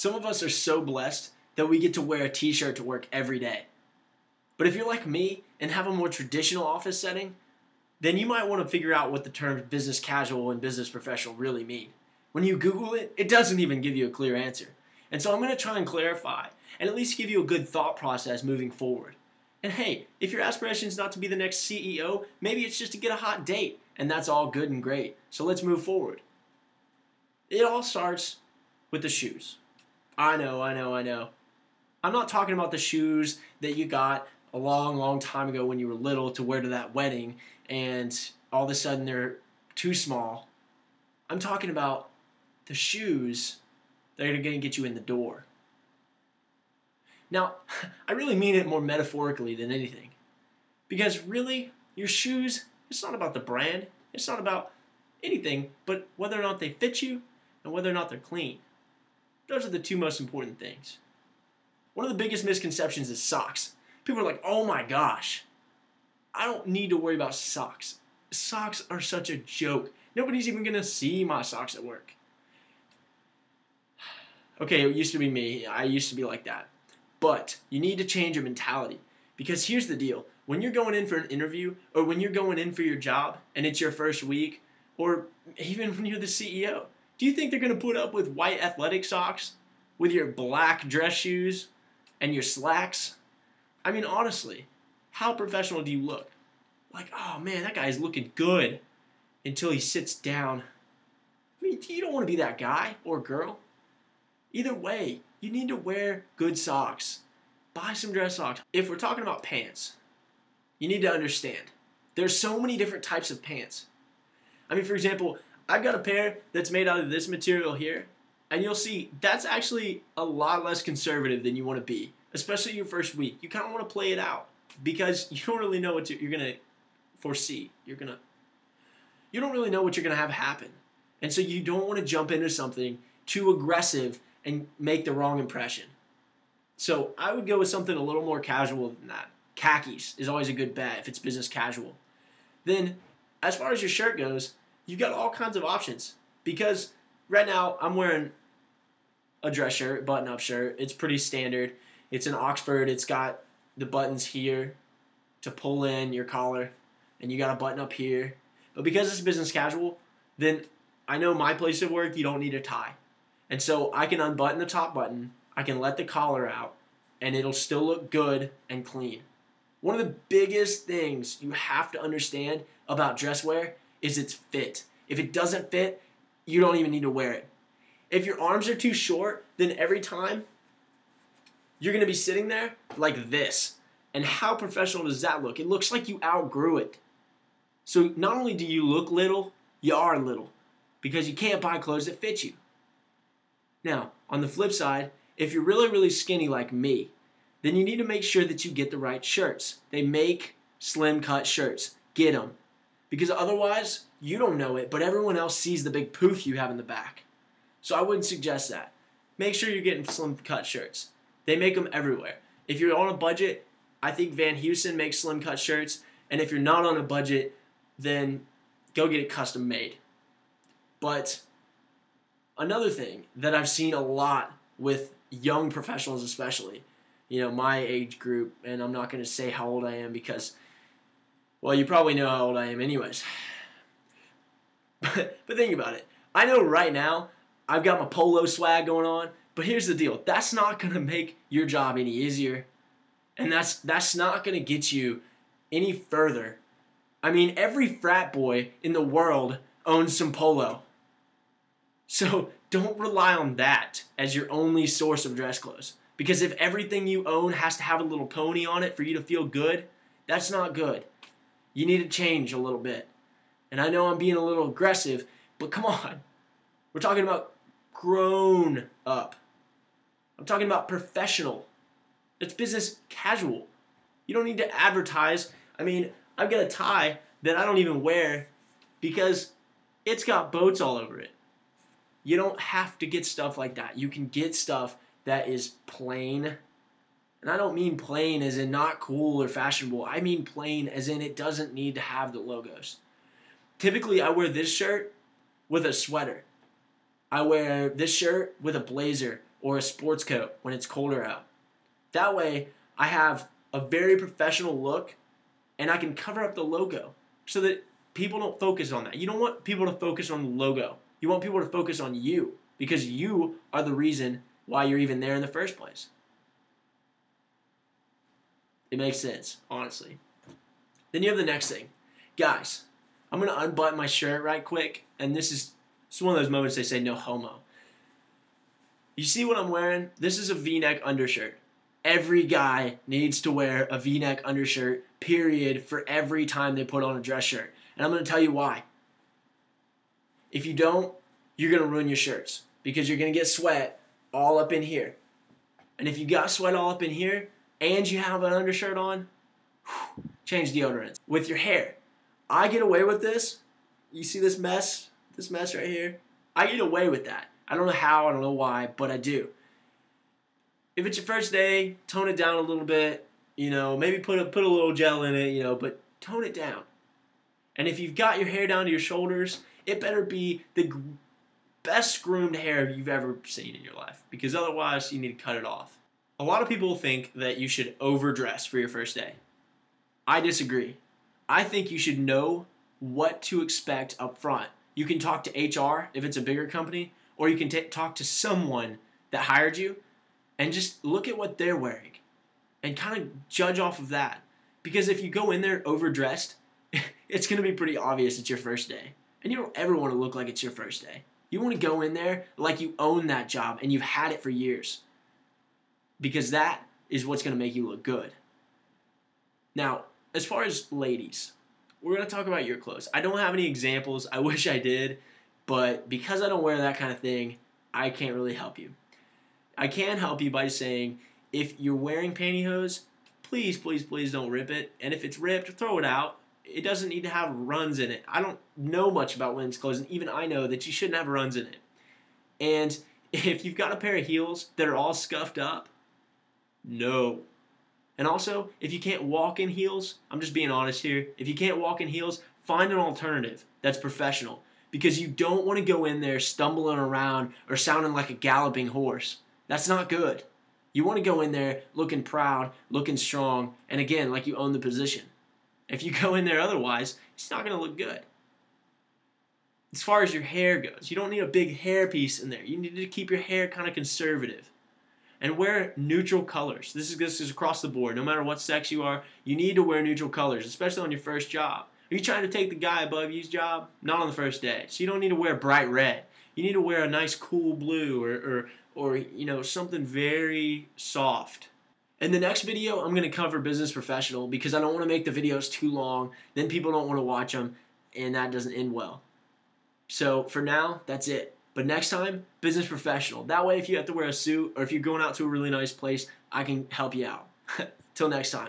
Some of us are so blessed that we get to wear a t-shirt to work every day. But if you're like me and have a more traditional office setting, then you might want to figure out what the terms business casual and business professional really mean. When you Google it, it doesn't even give you a clear answer. And so I'm going to try and clarify and at least give you a good thought process moving forward. And hey, if your aspiration is not to be the next CEO, maybe it's just to get a hot date, and that's all good and great. So let's move forward. It all starts with the shoes. I know. I'm not talking about the shoes that you got a long time ago when you were little to wear to that wedding and all of a sudden they're too small. I'm talking about the shoes that are going to get you in the door. Now, I really mean it more metaphorically than anything. Because really, your shoes, it's not about the brand. It's not about anything but whether or not they fit you and whether or not they're clean. Those are the two most important things. One of the biggest misconceptions is socks. People are like, oh my gosh, I don't need to worry about socks. Socks are such a joke. Nobody's even going to see my socks at work. Okay, it used to be me. I used to be like that. But you need to change your mentality. Because here's the deal. When you're going in for an interview or when you're going in for your job and it's your first week or even when you're the CEO, do you think they're going to put up with white athletic socks with your black dress shoes and your slacks? I mean, honestly, how professional do you look? Like, oh man, that guy's looking good until he sits down. I mean, you don't want to be that guy or girl. Either way, you need to wear good socks. Buy some dress socks. If we're talking about pants, you need to understand there's so many different types of pants. I mean, for example, I've got a pair that's made out of this material here, and you'll see that's actually a lot less conservative than you want to be, especially your first week. You kind of want to play it out because you don't really know what you're going to foresee. You don't really know what you're going to have happen. And so you don't want to jump into something too aggressive and make the wrong impression. So I would go with something a little more casual than that. Khakis is always a good bet if it's business casual. Then, as far as your shirt goes, you've got all kinds of options. Because right now, I'm wearing a dress shirt, button-up shirt. It's pretty standard. It's an Oxford. It's got the buttons here to pull in your collar. And you got a button up here. But because it's business casual, then I know my place of work, you don't need a tie. And so I can unbutton the top button, I can let the collar out, and it'll still look good and clean. One of the biggest things you have to understand about dress wear is its fit. If it doesn't fit, you don't even need to wear it. If your arms are too short, then every time you're going to be sitting there like this. And how professional does that look? It looks like you outgrew it. So not only do you look little, you are little because you can't buy clothes that fit you. Now, on the flip side, if you're really skinny like me, then you need to make sure that you get the right shirts. They make slim cut shirts. Get them. Because otherwise, you don't know it, but everyone else sees the big poof you have in the back. So I wouldn't suggest that. Make sure you're getting slim cut shirts. They make them everywhere. If you're on a budget, I think Van Heusen makes slim cut shirts. And if you're not on a budget, then go get it custom made. But another thing that I've seen a lot with young professionals especially, my age group, and I'm not going to say how old I am because, well, you probably know how old I am anyways. But think about it. I know right now I've got my polo swag going on, but here's the deal. That's not going to make your job any easier, and that's not going to get you any further. I mean, every frat boy in the world owns some polo. So don't rely on that as your only source of dress clothes. Because if everything you own has to have a little pony on it for you to feel good, that's not good. You need to change a little bit. And I know I'm being a little aggressive, but come on. We're talking about grown up. I'm talking about professional. It's business casual. You don't need to advertise. I mean, I've got a tie that I don't even wear because it's got boats all over it. You don't have to get stuff like that. You can get stuff that is plain. And I don't mean plain as in not cool or fashionable. I mean plain as in it doesn't need to have the logos. Typically, I wear this shirt with a sweater. I wear this shirt with a blazer or a sports coat when it's colder out. That way, I have a very professional look, and I can cover up the logo so that people don't focus on that. You don't want people to focus on the logo. You want people to focus on you because you are the reason why you're even there in the first place. It makes sense, honestly. Then you have the next thing. Guys, I'm going to unbutton my shirt right quick, and this is one of those moments they say no homo. You see what I'm wearing? This is a V-neck undershirt. Every guy needs to wear a V-neck undershirt, period, for every time they put on a dress shirt. And I'm going to tell you why. If you don't, you're going to ruin your shirts because you're going to get sweat all up in here. And if you got sweat all up in here and you have an undershirt on, change deodorants. With your hair, I get away with this. You see this mess right here? I get away with that. I don't know how, I don't know why, but I do. If it's your first day, tone it down a little bit, maybe put a little gel in it, but tone it down. And if you've got your hair down to your shoulders, it better be the best groomed hair you've ever seen in your life, because otherwise you need to cut it off. A lot of people think that you should overdress for your first day. I disagree. I think you should know what to expect up front. You can talk to HR if it's a bigger company, or you can talk to someone that hired you and just look at what they're wearing and kind of judge off of that. Because if you go in there overdressed, it's going to be pretty obvious it's your first day. And you don't ever want to look like it's your first day. You want to go in there like you own that job and you've had it for years. Because that is what's going to make you look good. Now, as far as ladies, we're going to talk about your clothes. I don't have any examples. I wish I did. But because I don't wear that kind of thing, I can't really help you. I can help you by saying, if you're wearing pantyhose, please, please, please don't rip it. And if it's ripped, throw it out. It doesn't need to have runs in it. I don't know much about women's clothes, and even I know that you shouldn't have runs in it. And if you've got a pair of heels that are all scuffed up, no. And also, if you can't walk in heels, I'm just being honest here, if you can't walk in heels, find an alternative that's professional. Because you don't want to go in there stumbling around or sounding like a galloping horse. That's not good. You want to go in there looking proud, looking strong, and again, like you own the position. If you go in there otherwise, it's not going to look good. As far as your hair goes, you don't need a big hair piece in there. You need to keep your hair kind of conservative. And wear neutral colors. This is across the board. No matter what sex you are, you need to wear neutral colors, especially on your first job. Are you trying to take the guy above you's job? Not on the first day. So you don't need to wear bright red. You need to wear a nice cool blue or something very soft. In the next video, I'm going to cover business professional because I don't want to make the videos too long. Then people don't want to watch them, and that doesn't end well. So for now, that's it. But next time, business professional. That way, if you have to wear a suit or if you're going out to a really nice place, I can help you out. Till next time.